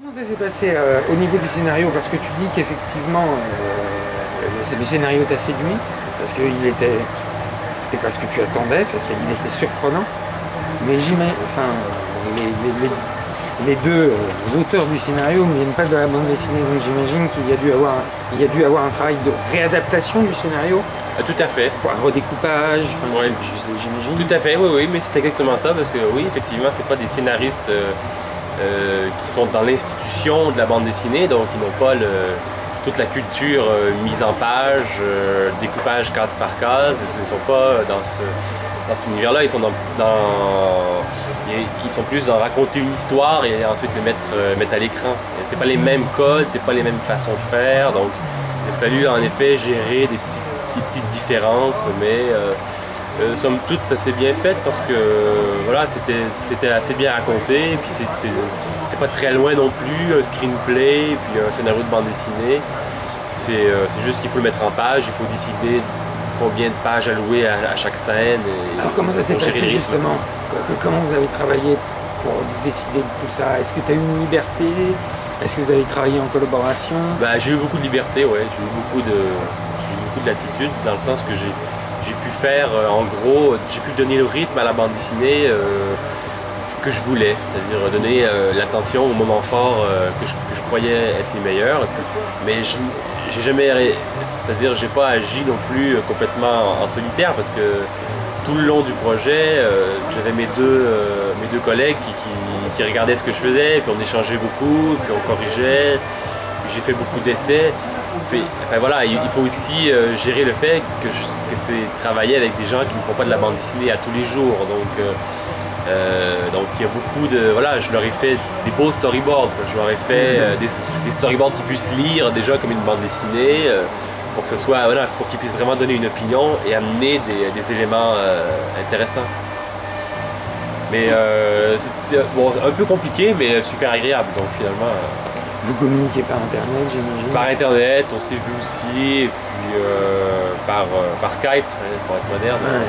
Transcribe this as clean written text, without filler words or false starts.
Comment ça s'est passé au niveau du scénario? Parce que tu dis qu'effectivement le scénario t'a séduit, parce que c'était pas ce que tu attendais, il était surprenant. Mais les deux auteurs du scénario ne viennent pas de la bande dessinée, donc j'imagine qu'il y a dû avoir un travail de réadaptation du scénario. Tout à fait. Pour un redécoupage, ouais. J'imagine. Tout à fait, oui, mais c'est exactement ça, parce que oui, effectivement, c'est pas des scénaristes qui sont dans l'institution de la bande dessinée, donc ils n'ont pas toute la culture mise en page, découpage case par case. Ils ne sont pas dans cet univers-là, ils sont ils sont plus dans raconter une histoire et ensuite le mettre à l'écran. C'est pas les mêmes codes, c'est pas les mêmes façons de faire, donc il a fallu en effet gérer des petites différences, mais somme toute ça s'est bien fait parce que voilà, c'était assez bien raconté, et puis c'est pas très loin non plus, un screenplay, puis un scénario de bande dessinée. C'est juste qu'il faut le mettre en page, il faut décider combien de pages allouer à chaque scène. Alors comment ça s'est passé justement? Comment vous avez travaillé pour décider de tout ça? Est-ce que tu as eu une liberté? Est-ce que vous avez travaillé en collaboration? J'ai eu beaucoup de liberté, ouais. J'ai eu beaucoup de latitude, dans le sens que j'ai pu faire, en gros, j'ai pu donner le rythme à la bande dessinée que je voulais, c'est-à-dire donner l'attention aux moments forts que je croyais être les meilleurs. Mais j'ai jamais, c'est-à-dire j'ai pas agi non plus complètement en solitaire, parce que tout le long du projet, j'avais mes deux collègues qui regardaient ce que je faisais, puis on échangeait beaucoup, puis on corrigeait, puis j'ai fait beaucoup d'essais. Enfin voilà, il faut aussi gérer le fait que c'est travailler avec des gens qui ne font pas de la bande dessinée à tous les jours. Donc il y a beaucoup de... Voilà, je leur ai fait des beaux storyboards, quoi. Je leur ai fait des storyboards qui puissent lire déjà comme une bande dessinée, pour que ce soit, voilà, pour qu'ils puissent vraiment donner une opinion et amener des éléments intéressants. Mais c'était un peu compliqué, mais super agréable, donc finalement... Vous communiquez par internet, j'imagine? Par internet, on s'est vu aussi, et puis par Skype, pour être moderne. Ouais.